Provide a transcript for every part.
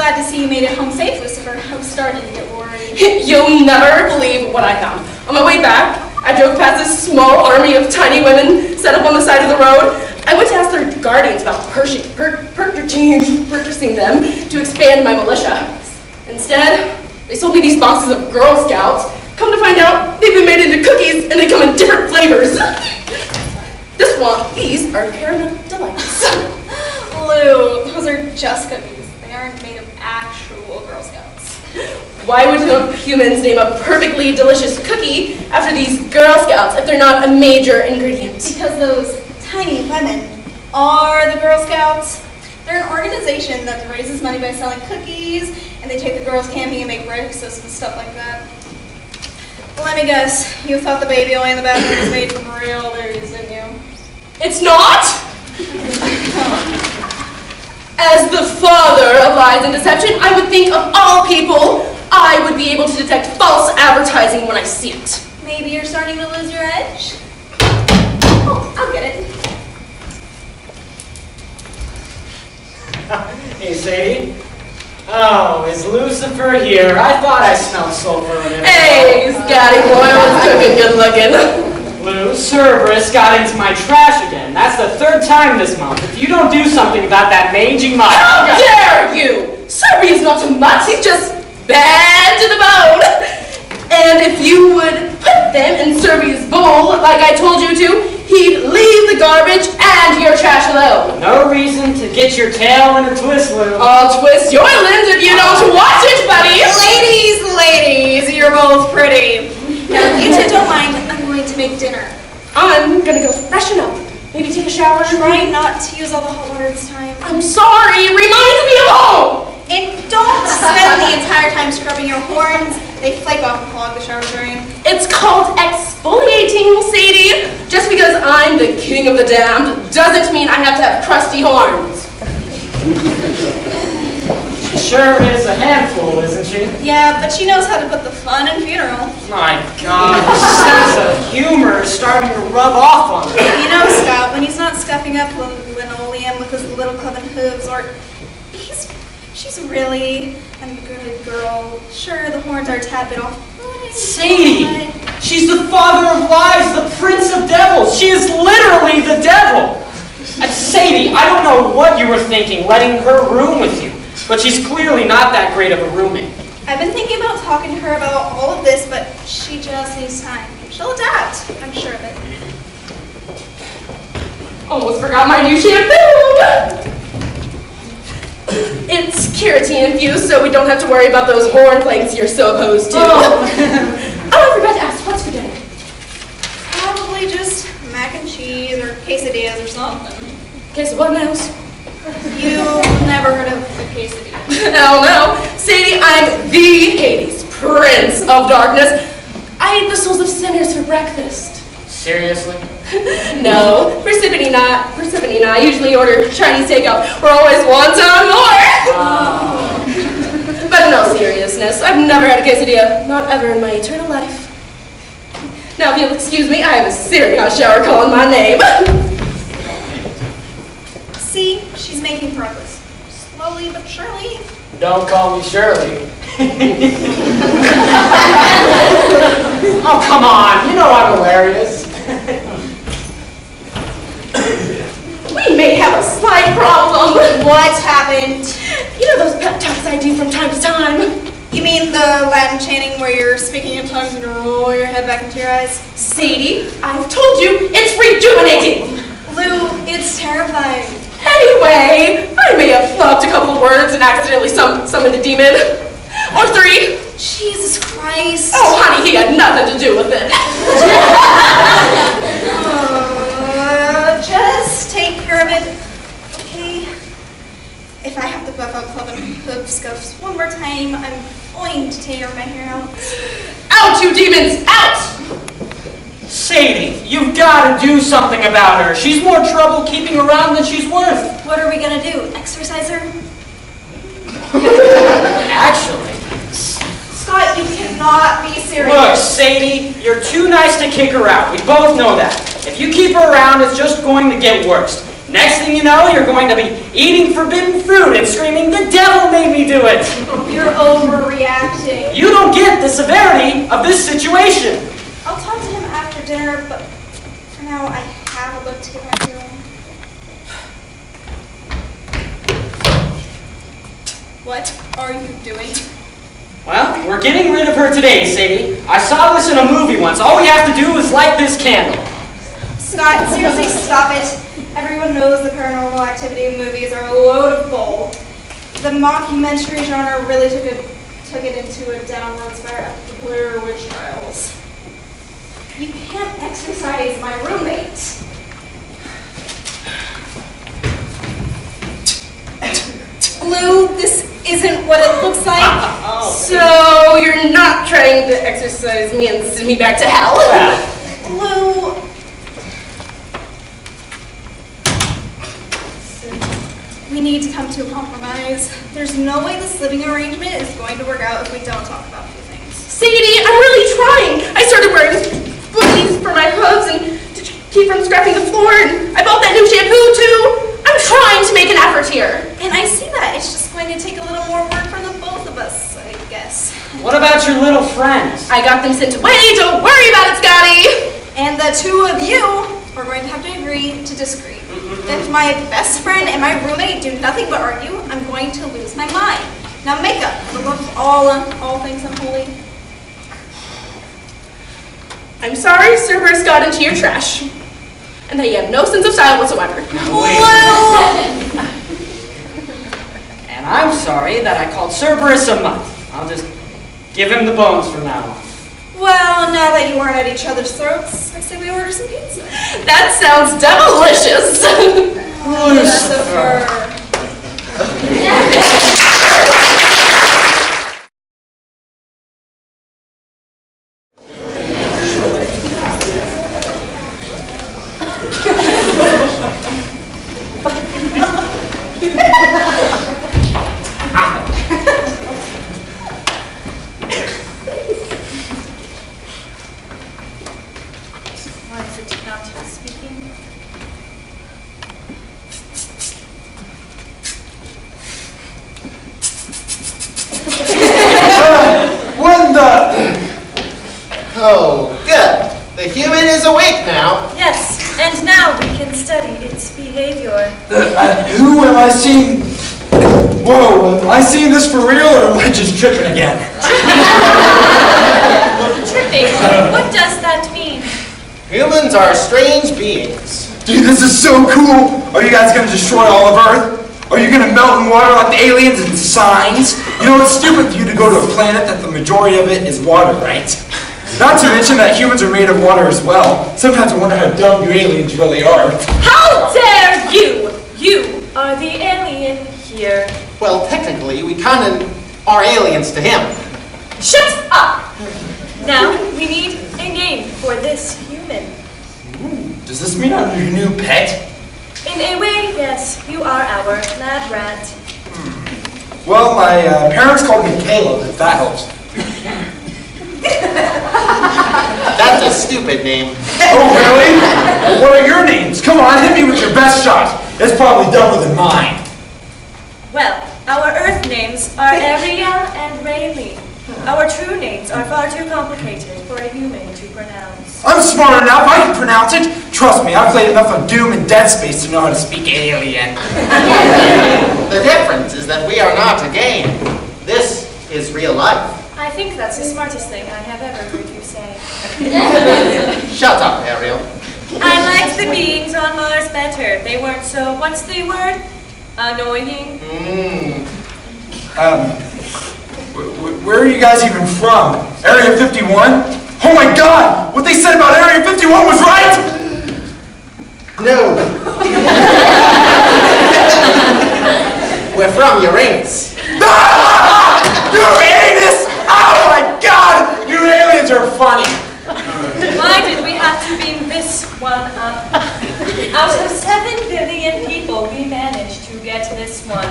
glad to see you made it home safe, Lucifer. I was starting to get worried. You'll never believe what I found. On my way back, I drove past this small army of tiny women set up on the side of the road. I went to ask their guardians about purchasing them to expand my militia. Instead, they sold me these boxes of Girl Scouts. Come to find out, they've been made into cookies and they come in different flavors. These are caramel delights. Lou, those are just cookies. They aren't made of actual Girl Scouts. Why would humans name a perfectly delicious cookie after these Girl Scouts if they're not a major ingredient? Because those tiny women are the Girl Scouts. They're an organization that raises money by selling cookies, and they take the girls camping and make breakfasts and stuff like that. Well, let me guess, you thought the baby oil in the bathroom was made from real berries, didn't you? It's not! As the father of lies and deception, I would think of all people, I would be able to detect false advertising when I see it. Maybe you're starting to lose your edge? Oh, I'll get it. Hey, Sadie. Oh, is Lucifer here? I thought I smelled sulfur in it. Hey, Scotty boy, what's cooking good looking? Lou, Cerberus got into my trash again. That's the third time this month. If you don't do something about that mangy mud... How dare you! Cerberus is not too much, he's just bad to the bone. And if you would put them in Cerberus' bowl, like I told you to, he'd leave the garbage and your trash alone. No reason to get your tail in a twist, Lou. I'll twist your limbs if you don't watch it, buddy. Ladies, you're both pretty. Now, if you two don't mind, I'm going to make dinner. I'm gonna go freshen up. Maybe take a shower. Try not to use all the hot water this time. I'm sorry, reminds me of home. And don't spend the entire time scrubbing your horns. They flake off and clog the shower drain. It's called exfoliating, Sadie. Just because I'm the king of the damned doesn't mean I have to have crusty horns. She sure is a handful, isn't she? Yeah, but she knows how to put the fun in funeral. My God, her sense of humor is starting to rub off on her. You know, Scott, when he's not scuffing up linoleum with his little cloven hooves, or she's really a good girl. Sure, the horns are a tad bit off. Sadie, she's the father of lies, the prince of devils. She is literally the devil. And Sadie, I don't know what you were thinking letting her room with you, but she's clearly not that great of a roommate. I've been thinking about talking to her about all of this, but she just needs time. She'll adapt, I'm sure of it. Almost forgot my new shampoo. It's keratin infused, so we don't have to worry about those horn planks you're so opposed to. Oh, I forgot to ask, what's for dinner? Probably just mac and cheese or quesadillas or something. Guess what, Mouse? You've never heard of a quesadilla? Hell no. Sadie, I'm the Hades, prince of darkness. I ate the souls of sinners for breakfast. Seriously? No, Persephone and I usually order Chinese takeout. We're always one time more. But in all seriousness, I've never had a quesadilla, not ever in my eternal life. Now, if you'll excuse me, I have a serious shower calling my name. See, she's making progress. Slowly but surely. Don't call me Shirley. Oh, come on. You know I'm hilarious. We may have a slight problem. What's happened? You know those pep talks I do from time to time? You mean the Latin chanting where you're speaking in tongues and you roll your head back into your eyes? Sadie, I've told you, it's rejuvenating. Lou, it's terrifying. Anyway, I may have flubbed a couple of words and accidentally summoned a demon. Or 3. Jesus Christ. Oh, honey, he had nothing to do with it. Just take care of it, okay? If I have to buff out club and hoof scuffs one more time, I'm going to tear my hair out. Out, you demons, out! Sadie, you've got to do something about her. She's more trouble keeping around than she's worth. What are we going to do? Exercise her? Actually. Scott, you cannot be serious. Look, Sadie, you're too nice to kick her out. We both know that. If you keep her around, it's just going to get worse. Next thing you know, you're going to be eating forbidden fruit and screaming, "The devil made me do it!" You're overreacting. You don't get the severity of this situation. I'll talk to him after dinner, but for now I have a look to get back to him. What are you doing? Well, we're getting rid of her today, Sadie. I saw this in a movie once. All we have to do is light this candle. Scott, seriously, stop it. Everyone knows the paranormal activity movies are a load of bull. The mockumentary genre really took it into a downward spiral after the Blair Witch Trials. You can't exercise my roommate. Blue, this isn't what it looks like. So you're not trying to exercise me and send me back to hell? Blue. We need to come to a compromise. There's no way this living arrangement is going to work out if we don't talk about a few things. Sadie, I'm really trying. I started wearing booties for my hooves and to keep from scratching the floor, and I bought that new shampoo too. I'm trying to make an effort here. And I see that. It's just going to take a little more work for the both of us, I guess. What about your little friends? I got them sent away. Don't worry about it, Scotty. And the two of you are going to have to agree to disagree. If my best friend and my roommate do nothing but argue, I'm going to lose my mind. Now makeup, above all things unholy. I'm sorry Cerberus got into your trash, and that you have no sense of style whatsoever. And I'm sorry that I called Cerberus a mutt. I'll just give him the bones from now on. Well, now that you aren't at each other's throats, I say we order some pizza. That sounds delicious. Lucifer. Oh, good. The human is awake now. Yes, and now we can study its behavior. Who am I seeing? Whoa, am I seeing this for real or am I just tripping again? Tripping? What does that mean? Humans are strange beings. Dude, this is so cool. Are you guys gonna destroy all of Earth? Are you gonna melt in water like the aliens and signs? You know, it's stupid for you to go to a planet that the majority of it is water, right? Not to mention that humans are made of water as well. Sometimes I wonder how dumb you aliens really are. How dare you! You are the alien here. Well, technically, we kind of are aliens to him. Shut up! Now we need a name for this human. Does this mean I'm your new pet? In a way, yes, you are our lab rat. Well, my parents called me Caleb, if that helps. That's a stupid name. Oh, really? Well, what are your names? Come on, hit me with your best shot. It's probably dumber than mine. Well, our Earth names are Ariel and Raylene. Our true names are far too complicated for a human to pronounce. I'm smart enough, I can pronounce it. Trust me, I've played enough of Doom and Dead Space to know how to speak alien. The difference is that we are not a game. This is real life. I think that's the smartest thing I have ever heard you say. Shut up, Ariel. I liked the beings on Mars better. They weren't so, what's the word? Annoying. Where are you guys even from? Area 51? Oh my god! What they said about Area 51 was right! No. We're from Uranus. Uranus! Oh my god! You aliens are funny! Why did we have to beam this one up? Out of 7 billion people, we managed to get this one.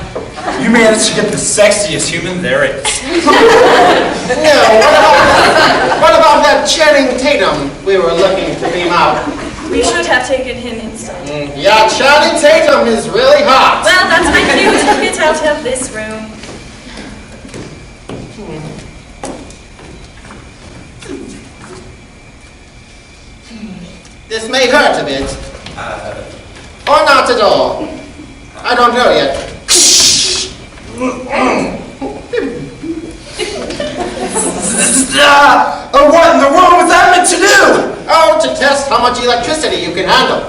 You managed to get the sexiest human there is. No, what about that Channing Tatum we were looking to beam out? We should have taken him inside. Yeah, Channing Tatum is really hot. Well, that's my cue to get out of this room. This may hurt a bit. Or not at all. I don't know yet. What in the world was that meant to do? Oh, to test how much electricity you can handle.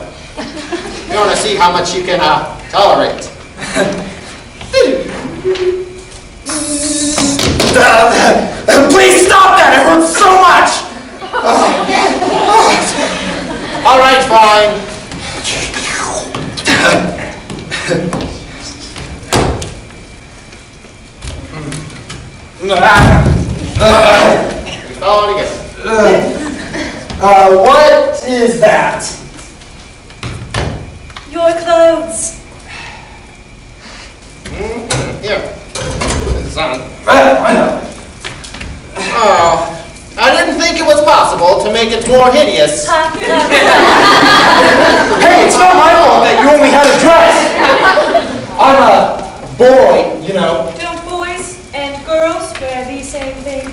You want to see how much you can tolerate. Please stop that! It hurts so much! All right, fine. All together. What is that? Your clothes. Here. It's on. I know. Oh, I didn't think it was possible to make it more hideous. Hey, it's not my fault that you only had a dress. I'm a boy, you know. Don't boys and girls wear the same thing?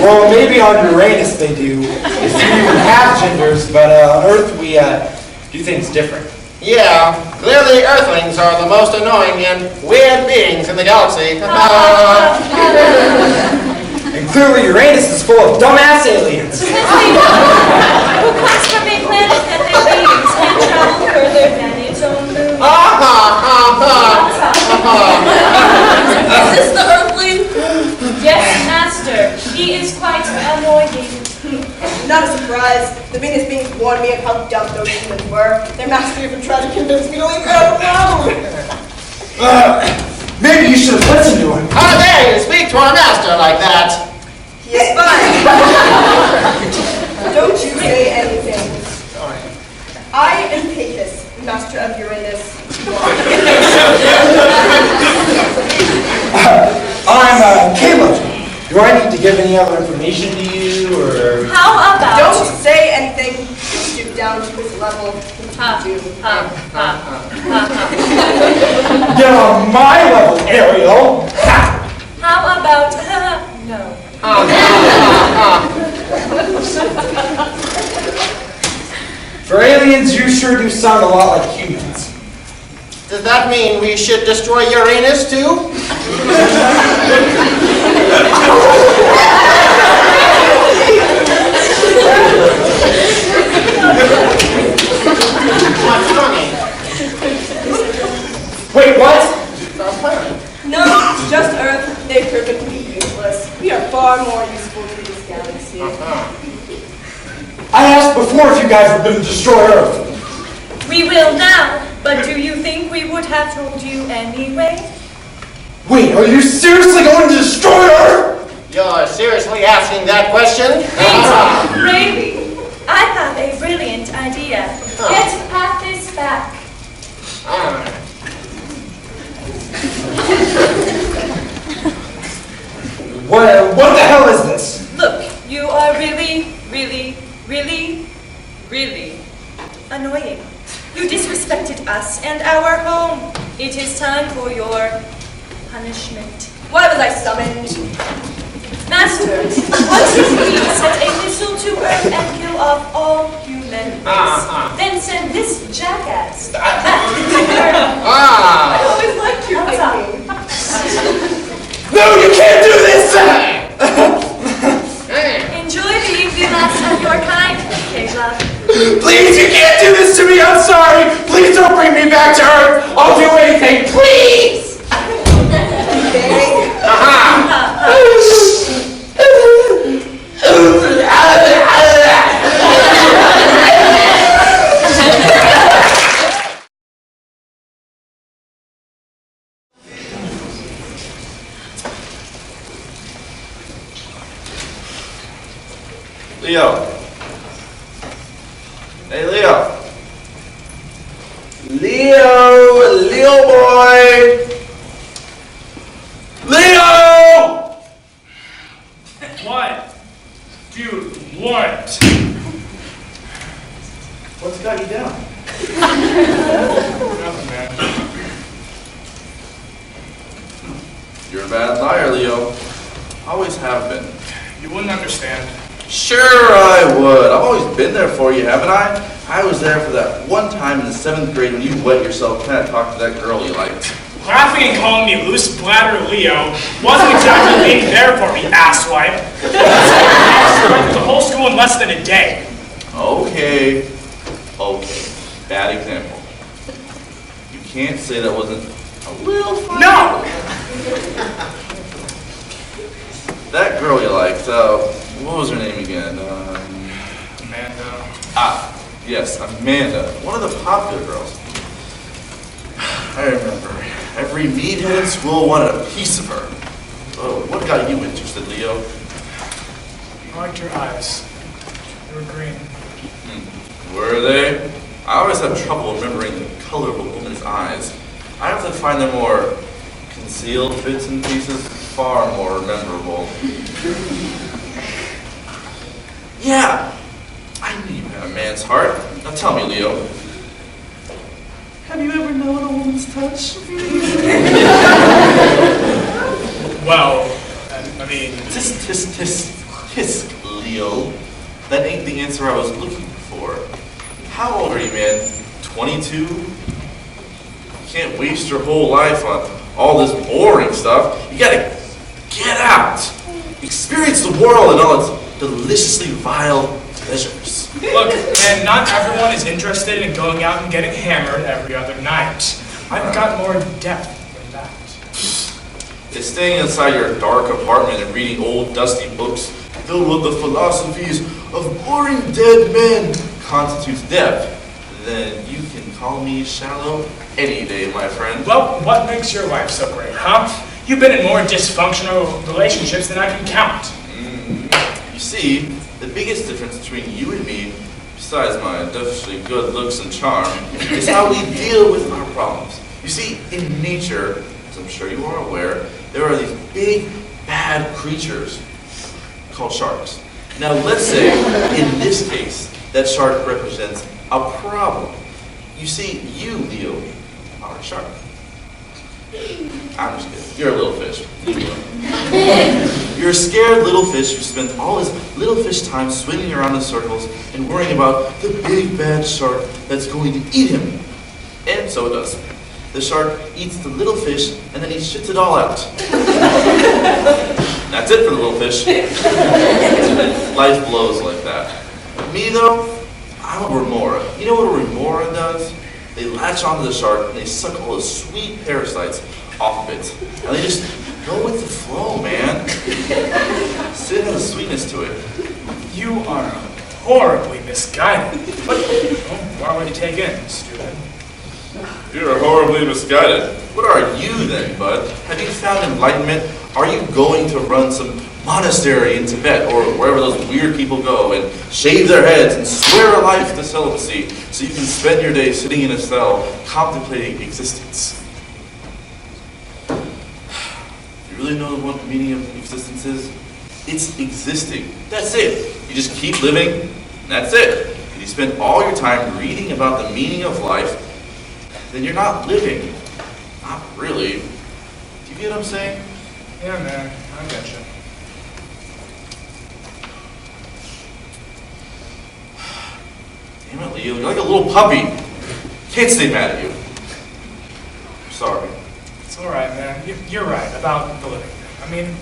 Well, maybe on Uranus they do, if you even have genders, but on Earth we do things different. Yeah, clearly Earthlings are the most annoying and weird beings in the galaxy. And clearly Uranus is full of dumbass aliens. Who comes from a planet that their beings can travel further than its own moon? Is this the Earthling? Yes, Master. He is quite annoying. Not a surprise. The Venus beings warned me of how dumb those humans were. Their master even tried to convince me to leave them alone. Maybe you should have listened to him. How dare you speak to our master like that? He is fine. Don't you say anything. I am Pecus, master of Uranus. I'm Caleb. Do I need to give any other information to you, or? How about... Don't say anything. Stoop down to his level. Do. Get on my level, Ariel. How about... no. For aliens, you sure do sound a lot like humans. Does that mean we should destroy Uranus too? What's funny? Wait, what? It's our planet. No, just Earth. They've proven to be useless. We are far more useful to this galaxy. I asked before if you guys were going to destroy Earth. We will now, but do you think we would have told you anyway? Wait, are you seriously going to destroy Earth? You're seriously asking that question? Really? I thought a brilliant idea. Let's pat this back. What the hell is this? Look, you are really annoying. You disrespected us and our home. It is time for your punishment. Why was I summoned? Master, once his beings set a missile to Earth and kill off all human race, then send this jackass back to Earth. I always liked your thinking. No, you can't do this! Enjoy being the last of your kind, Caleb. Please, you can't do this to me, I'm sorry! Please don't bring me back to Earth! I'll do anything, please! Leo. Hey, Leo. Leo boy. Leo! What? Dude, what? What's got you down? Nothing, man. You're a bad liar, Leo. Always have been. You wouldn't understand. Sure I would. I've always been there for you, haven't I? I was there for that one time in the 7th grade when you wet yourself trying to talk to that girl you liked. Laughing and calling me loose bladder Leo wasn't exactly being there for me, asswipe. I the whole school in less than a day. Okay. Bad example. You can't say that wasn't a little funny. No! That girl you liked, what was her name again? Amanda. Yes, Amanda. One of the popular girls. I remember. Every meathead in school wanted a piece of her. Oh, what got you interested, Leo? I liked your eyes. They were green. Were they? I always have trouble remembering the color of a woman's eyes. I have to find the more concealed bits and pieces far more memorable. Yeah, I knew you had a man's heart. Now tell me, Leo, have you ever known a woman's touch? Well, I mean... Tisk, Leo. That ain't the answer I was looking for. How old are you, man? 22? You can't waste your whole life on all this boring stuff. You gotta get out. Experience the world and all its deliciously vile pleasures. Look, man, not everyone is interested in going out and getting hammered every other night. I've got more depth than that. Is staying inside your dark apartment and reading old dusty books filled with the philosophies of boring dead men constitutes depth, then you can call me shallow any day, my friend. Well, what makes your life so great, huh? You've been in more dysfunctional relationships than I can count. You see, the biggest difference between you and me, besides my definitely good looks and charm, is how we deal with our problems. You see, in nature, as I'm sure you are aware, there are these big, bad creatures called sharks. Now, let's say, in this case, that shark represents a problem. You see, you, Leo, are a shark. I'm just kidding. You're a little fish. Leave me alone. You're a scared little fish who spent all his little fish time swimming around in circles and worrying about the big bad shark that's going to eat him. And so it does. The shark eats the little fish and then he shits it all out. That's it for the little fish. Life blows like that. Me though, I'm a remora. You know what a remora does? They latch onto the shark and they suck all the sweet parasites off of it. And they just go with the flow, man. Sin has a sweetness to it. You are horribly misguided. But why would you take in, stupid? You're horribly misguided. What are you then, bud? Have you found enlightenment? Are you going to run some monastery in Tibet or wherever those weird people go and shave their heads and swear a life to celibacy so you can spend your day sitting in a cell contemplating existence? You really know what the meaning of existence is? It's existing. That's it. You just keep living, and that's it. If you spend all your time reading about the meaning of life, then you're not living. Not really. Do you get what I'm saying? Yeah, man, I get you. Damn it, Leo, you're like a little puppy. Can't stay mad at you. I'm sorry. It's all right, man. You're right about the living. I mean,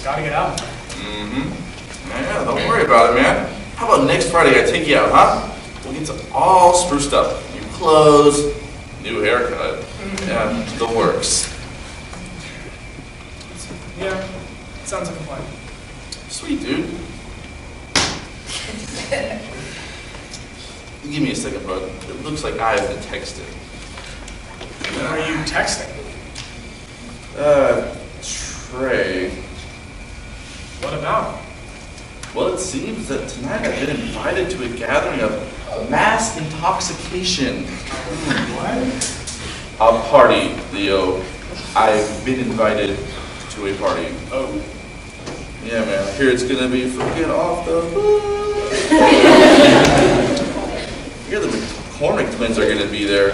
gotta get out. Mm-hmm. Yeah, don't worry about it, man. How about next Friday I take you out, huh? We'll get all spruced up. New clothes, new haircut, and the works. Yeah, sounds like a plan. Sweet, dude. You give me a second, bud. It looks like I've been texting. What are you texting? Trey. What about? Well, it seems that tonight I've been invited to a gathering of mass intoxication. What? A party, Leo. I've been invited to a party. Oh. Yeah, man. I hear it's gonna be freaking off the hook. hear the McCormick twins are going to be there.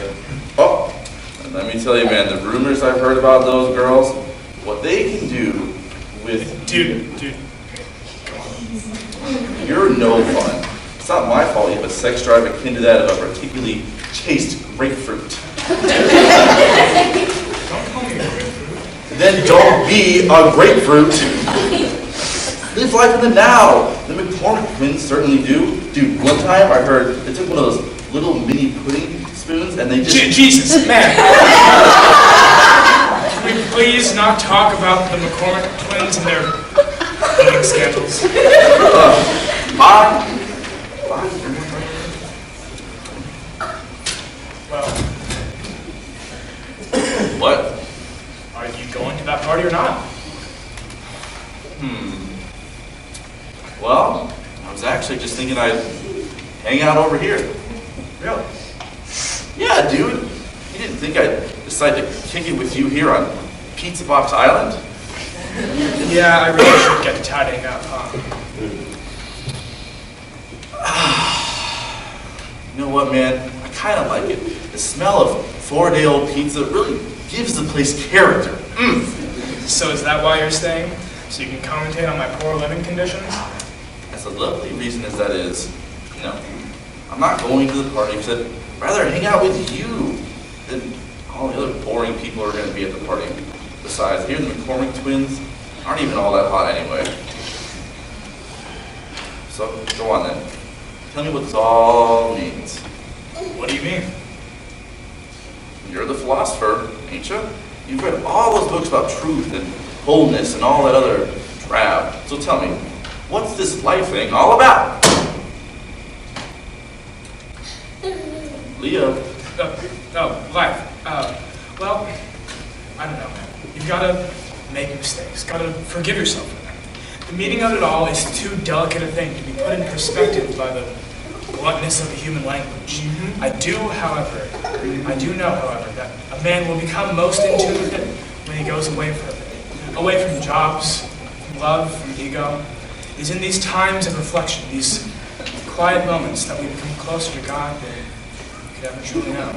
Oh, and let me tell you, man, the rumors I've heard about those girls, what they can do with... Dude. You're no fun. It's not my fault you have a sex drive akin to that of a particularly chaste grapefruit. Don't call me a grapefruit. Then don't be a grapefruit. Live life in the now. The McCormick twins certainly do. Dude, one time I heard they took one of those little mini pudding spoons and they just... Jesus, man. Can we please not talk about the McCormick twins and their eating scandals? Fine. Well, What? are you going to that party or not? Well, I was actually just thinking I'd hang out over here. Really? Yeah, dude. You didn't think I'd decide to kick it with you here on Pizza Box Island? Yeah, I really should get tidying up, huh? You know what, man? I kind of like it. The smell of 4-day-old pizza really gives the place character. So is that why you're staying? So you can commentate on my poor living conditions? As lovely reason as that is, no. I'm not going to the party because I'd rather hang out with you than all the other boring people who are going to be at the party. Besides, here the McCormick twins aren't even all that hot anyway. So, go on then. Tell me what this all means. What do you mean? You're the philosopher, ain't you? You've read all those books about truth and wholeness and all that other drab. So tell me, what's this life thing all about? Leo. Life. Well, I don't know. You've got to make mistakes. Got to forgive yourself for them. The meaning of it all is too delicate a thing to be put in perspective by the bluntness of the human language. I do know, however, that a man will become most in tune with it when he goes away from jobs, from love, from ego. It is in these times of reflection, these quiet moments, that we become closer to God than we could ever truly know.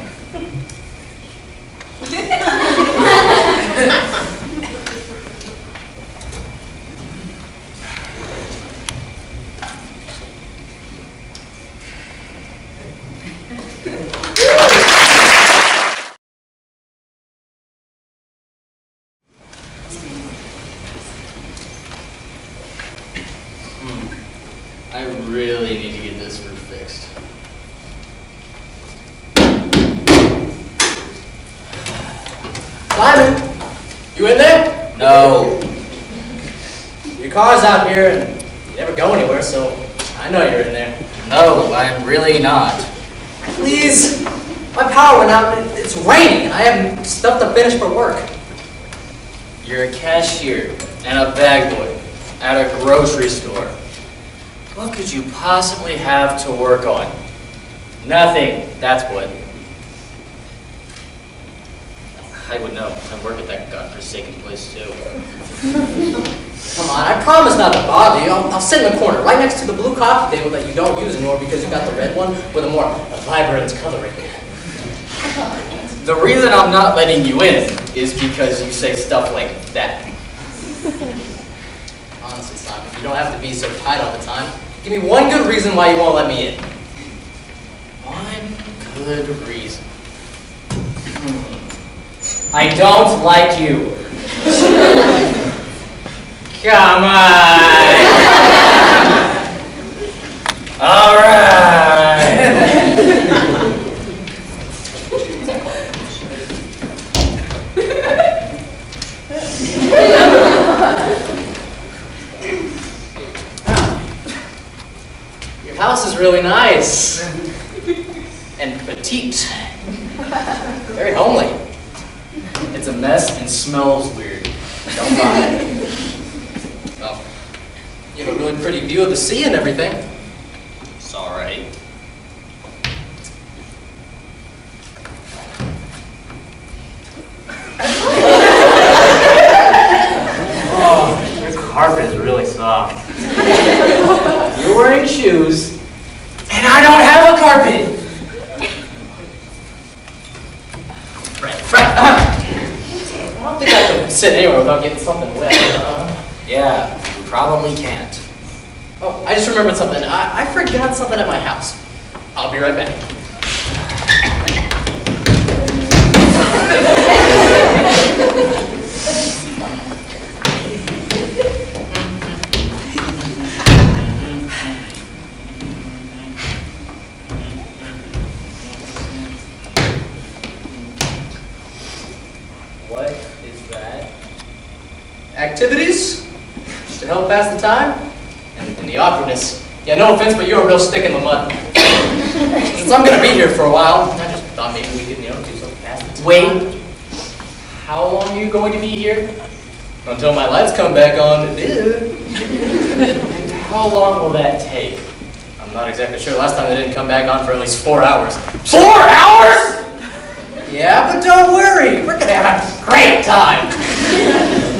I really need to get this roof fixed. Simon, you in there? No. Your car's out here and you never go anywhere, so I know you're in there. No, I'm really not. Please, my power went out. It's raining. I have stuff to finish for work. You're a cashier and a bag boy at a grocery store. What could you possibly have to work on? Nothing, that's what. I would know. I work at that godforsaken place too. Come on, I promise not to bother you. I'll sit in the corner, right next to the blue coffee table that you don't use anymore because you got the red one with a more vibrant coloring. The reason I'm not letting you in is because you say stuff like that. Honestly, Simon, you don't have to be so tight all the time. Give me one good reason why you won't let me in. One good reason. I don't like you. Come on. All right. Your house is really nice. And petite. Very homely. It's a mess and smells weird. Don't buy it. Well, you have a really pretty view of the sea and everything. It's all right. Oh, your carpet is really soft. You're wearing shoes. And I don't have a carpet! sit anywhere without getting something wet. Yeah, you probably can't. Oh, I just remembered something. I forgot something at my house. I'll be right back. What is that? Activities to help pass the time and the awkwardness. Yeah, no offense, but you're a real stick in the mud. Since I'm gonna be here for a while, I just thought maybe we could, do something past the time. Wait. How long are you going to be here? Until my lights come back on. And how long will that take? I'm not exactly sure. Last time they didn't come back on for at least 4 hours. 4 hours?! Yeah, but don't worry. We're gonna have a great time.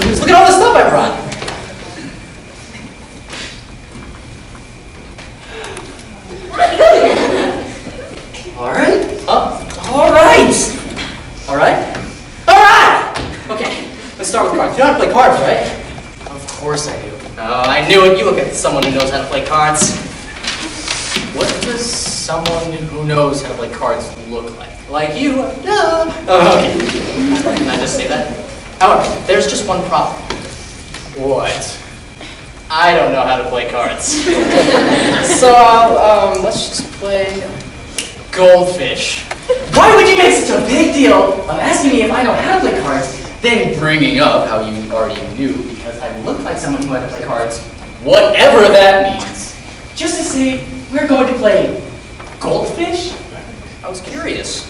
Just look at all the stuff I brought. All right. All right. All right. All right. Okay. Let's start with cards. You know how to play cards, right? Of course I do. Oh, I knew it. You look at someone who knows how to play cards. What does someone who knows how to play cards look like? Like you. Duh. Oh, okay. Can I just say that? However, there's just one problem. What? I don't know how to play cards. So, let's just play Goldfish. Why would you make such a big deal of asking me if I know how to play cards, then bringing up how you already knew because I look like someone who had to play cards, whatever that means, just to say we're going to play Goldfish? I was curious.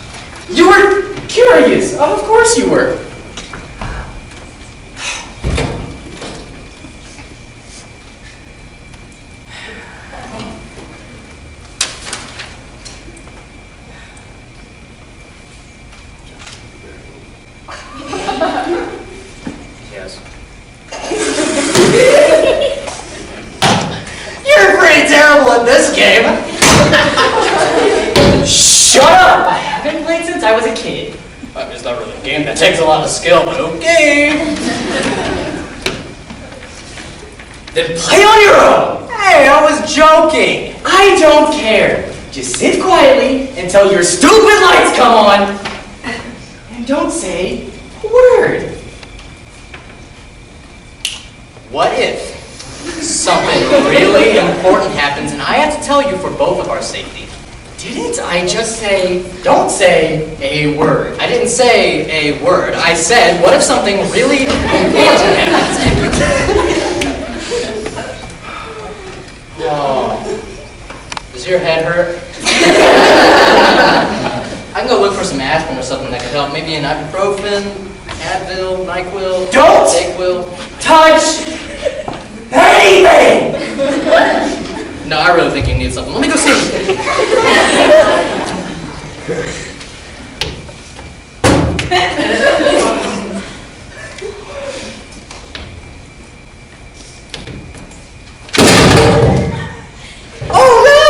You were curious. Of course you were. Yes. You're pretty terrible at this game. Shut up! I haven't played since I was a kid. I mean, it's not really a game. That takes a lot of skill, but okay. Then play on your own! Hey, I was joking. I don't care. Just sit quietly until your stupid lights come on. And don't say a word. What if something really important happens and I have to tell you for both of our safety? Didn't I just say, don't say a word? I didn't say a word. I said, what if something really important happens? Oh, does your head hurt? I can go look for some aspirin or something that could help. Maybe an ibuprofen, Advil, NyQuil, Don't Dayquil. touch anything! No, I really think you need something. Let me go see. Oh no!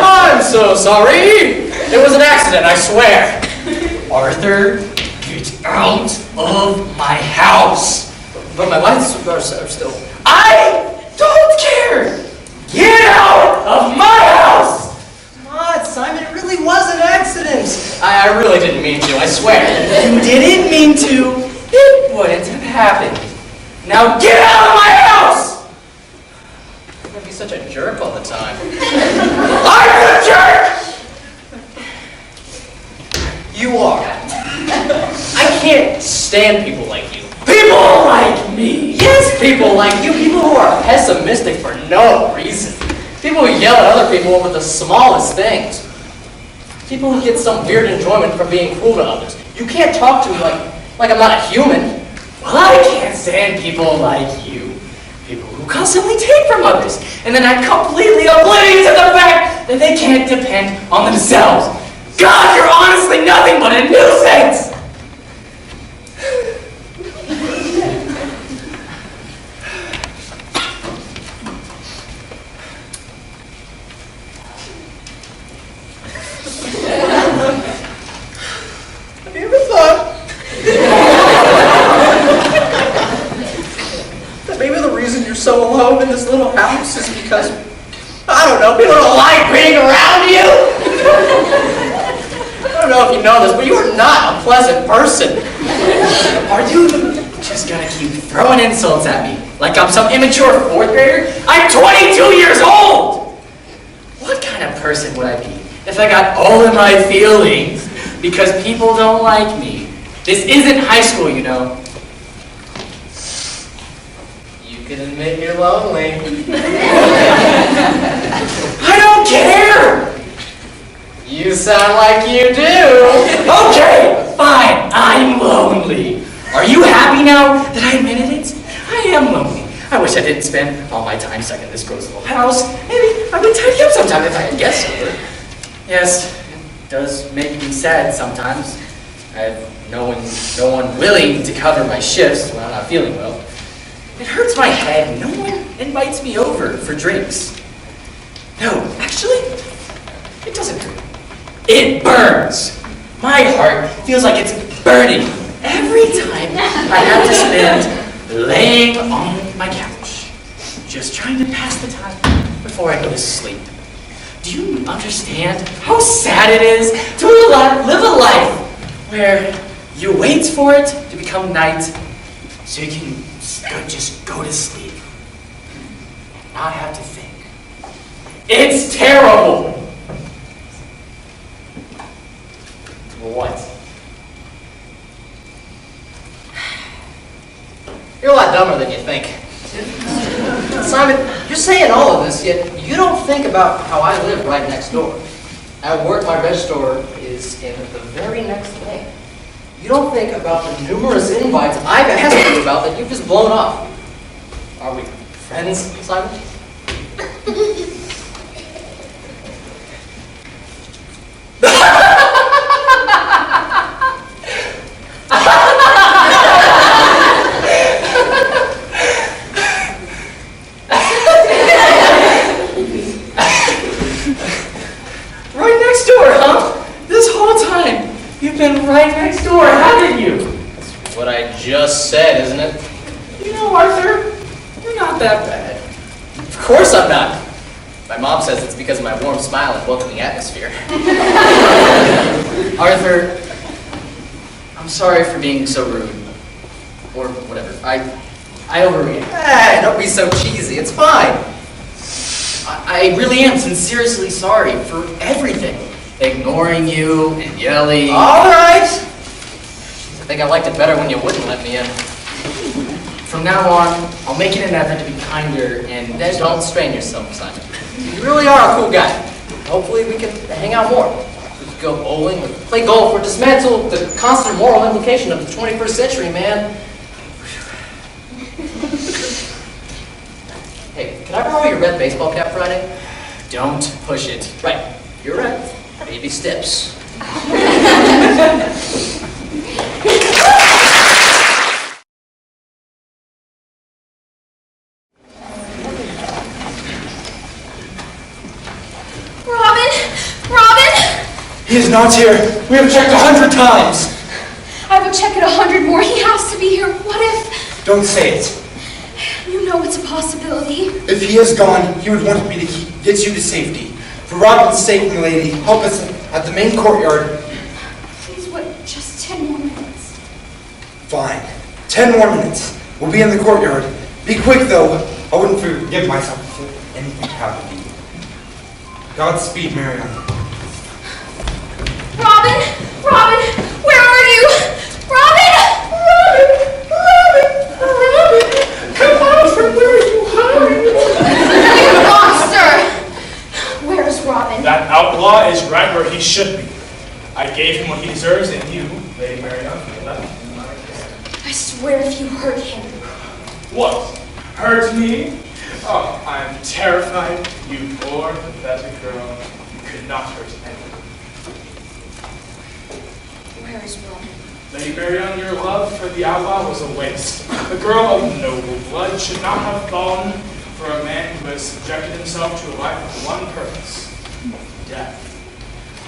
I'm so sorry. It was an accident, I swear. Arthur, get out of my house! But my lights are still. I don't care! Get out of my house! Come on, Simon, it really was an accident. I really didn't mean to, I swear. You didn't mean to. It wouldn't have happened. Now get out of my house! You're gonna be such a jerk all the time. I'm a jerk! You are. I can't stand people like you. People like me! Yes, people like you. People who are pessimistic for no reason. People who yell at other people over the smallest things. People who get some weird enjoyment from being cruel to others. You can't talk to me like I'm not a human. Well, I can't stand people like you. People who constantly take from others and then act completely oblivious to the fact that they can't depend on themselves. God, you're honestly nothing but a nuisance! Have you ever thought maybe the reason you're so alone in this little house is because, I don't know, people don't like being around you. I don't know if you know this, but you are not a pleasant person. Are you just gonna keep throwing insults at me like I'm some immature 4th grader? I'm 22 years old! What kind of person would I be if I got all of my feelings because people don't like me? This isn't high school, you know. You can admit you're lonely. I don't care! You sound like you do. Okay, fine, I'm lonely. Are you happy now that I admitted it? I am lonely. I wish I didn't spend all my time stuck in this gross little house. Maybe I would tidy up sometime if I had guests over. Yes, it does make me sad sometimes. I have no one willing to cover my shifts when I'm not feeling well. It hurts my head. No one invites me over for drinks. No, actually, it doesn't hurt. It burns. My heart feels like it's burning every time I have to spend laying on my couch, just trying to pass the time before I go to sleep. Do you understand how sad it is to live a life where you wait for it to become night so you can just go to sleep? Now I have to think. It's terrible! What? You're a lot dumber than you think. Simon, you're saying all of this, yet you don't think about how I live right next door. At work, my register is in the very next lane. You don't think about the numerous invites I've asked you about that you've just blown off. Are we friends, Simon? Right next door, huh? This whole time, you've been right next door, haven't you? That's what I just said, isn't it? You know, Arthur, you're not that bad. Of course I'm not. My mom says it's because of my warm smile and welcoming atmosphere. Arthur, I'm sorry for being so rude. Or whatever. I overreact. Hey, don't be so cheesy. It's fine. I really am sincerely sorry for everything. Ignoring you and yelling. All right. I think I liked it better when you wouldn't let me in. From now on, I'll make it an effort to be kinder and don't strain yourself, Simon. You really are a cool guy. Hopefully we can hang out more. We can go bowling, or play golf, or dismantle the constant moral implication of the 21st century, man. Hey, can I borrow your red baseball cap Friday? Don't push it. Right, you're right. Baby steps. He is not here. We have checked 100 times. I would check it 100 more. He has to be here. What if... Don't say it. You know it's a possibility. If he is gone, he would want me to get you to safety. For Robin's sake, milady, help us at the main courtyard. Please, what? Just 10 more minutes. Fine. 10 more minutes. We'll be in the courtyard. Be quick, though. I wouldn't forgive myself if anything happened to you. Godspeed, Marion. Robin! Robin! Where are you? Robin! Robin! Come out from where you hide! You monster! Where's Robin? That outlaw is right where he should be. I gave him what he deserves, and you, Lady Marion, left him in my care. I swear if you hurt him. What? Hurt me? Oh, I'm terrified. You poor, pathetic girl. You could not hurt anyone. Where is Robin? Lady Marion, your love for the outlaw was a waste. A girl of noble blood should not have fallen for a man who has subjected himself to a life with one purpose: death.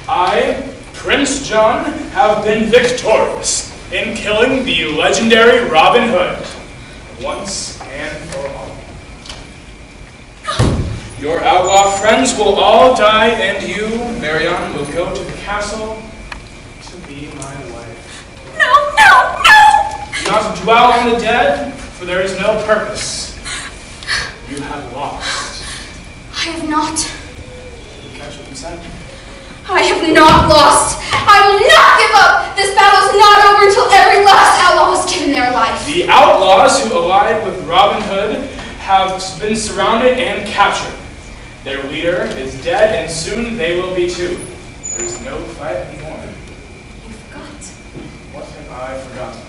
I, Prince John, have been victorious in killing the legendary Robin Hood once and for all. Your outlaw friends will all die, and you, Marion, will go to the castle to be my wife. No, no, no! Do not dwell on the dead, for there is no purpose. You have lost. I have not. You catch what you said? I have not lost. I will not give up. This battle is not over until every last outlaw has given their life. The outlaws who allied with Robin Hood have been surrounded and captured. Their leader is dead, and soon they will be too. There is no fight anymore. You forgot. What have I forgotten?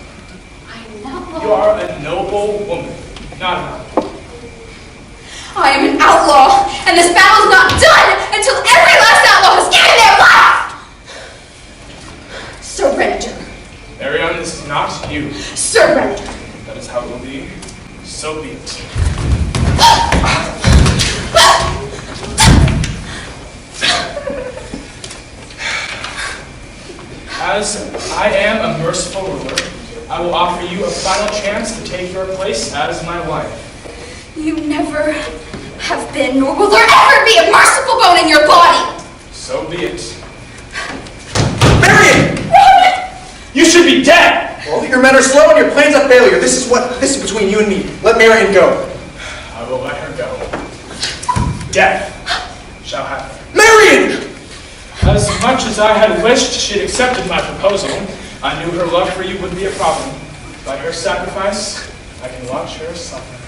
I am an outlaw. You are a noble woman, not an outlaw. I am an outlaw, and this battle is not done until every last outlaw has given their life! Surrender. Marion, this is not you. Surrender. That is how it will be. So be it. As I am a merciful ruler, I will offer you a final chance to take your place as my wife. You never have been, nor will there ever be a merciful bone in your body! So be it. Marion! You should be dead! Well, your men are slow and your plan's a failure. This is between you and me. Let Marion go. I will let her go. Death shall happen. Marion! As much as I had wished she'd accepted my proposal, I knew her love for you would be a problem. By her sacrifice, I can watch her suffer.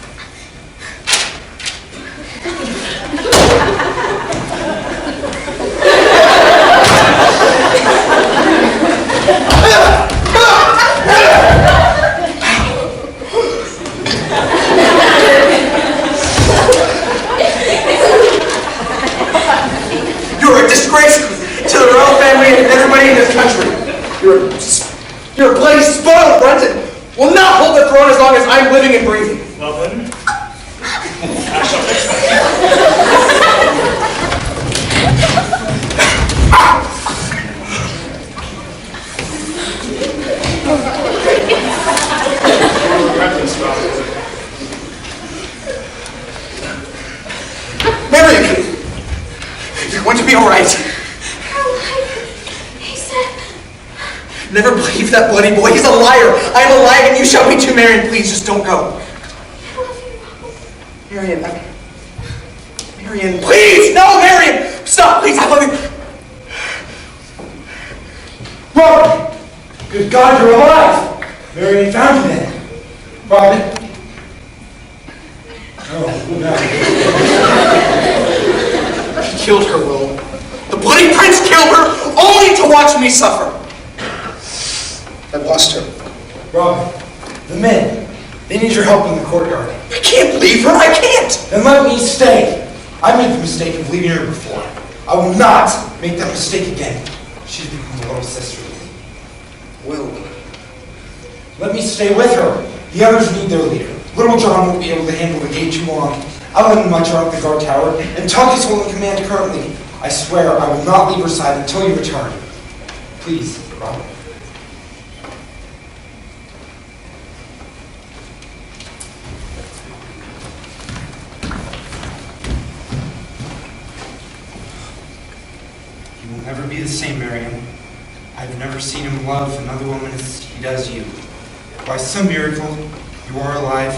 You're a disgrace to the royal family and everybody in this country. You're a bloody spoiled runt and will not hold the throne as long as I'm living and breathing. Well then, I shall fix that. You'll regret this, Robin. Marion! You're going to be alright. He said... Never believe that bloody boy. He's a liar. I am alive and you shall be too, Marion. Please, just don't go. I love you, Robin. Marion, please! No, Marion! Stop, please, I love you. Robin! Good God, you're alive! Marion found you then. Robin? Oh, no. He killed her, Will. The bloody prince killed her only to watch me suffer. I lost her. Robin, the men, they need your help in the courtyard. I can't leave her, I can't! Then let me stay. I made the mistake of leaving her before. I will not make that mistake again. She's become a little sister. Will. Let me stay with her. The others need their leader. Little John won't be able to handle the gate too long. I'll let him march around the guard tower and Tuck is holding command currently. I swear I will not leave her side until you return. Please, Robin. You will never be the same, Marion. I've never seen him love another woman as he does you. By some miracle, you are alive.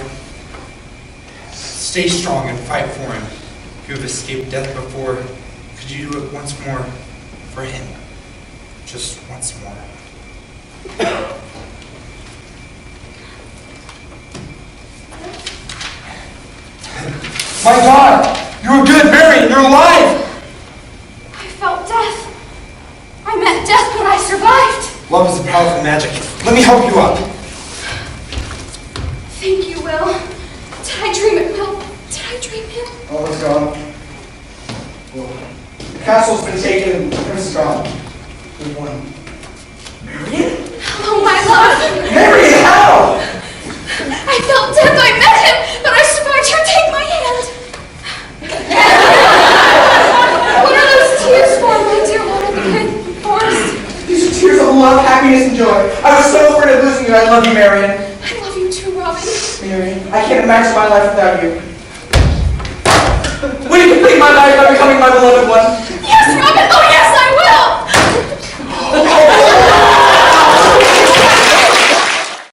Stay strong and fight for him. You have escaped death before. Could you do it once more for him? Just once more. My God! You're good, Marion! You're alive! I felt death. I met death, but I survived. Love is a powerful magic. Let me help you up. Thank you, Will. Did I dream it, Will? Did I dream it? All is gone. Well, the castle's been taken and the prince is gone. Good one. Marion? Oh, my love. Marion, how? I felt death. I met him, but I survived. Here, take my hand. What are those tears for, my dear Lord of the Great Forest? These are tears of love, happiness, and joy. I was so afraid of losing you. I love you, Marion. I love you too, Robin. Marion, I can't imagine my life without you. Will you complete my life by becoming my beloved one?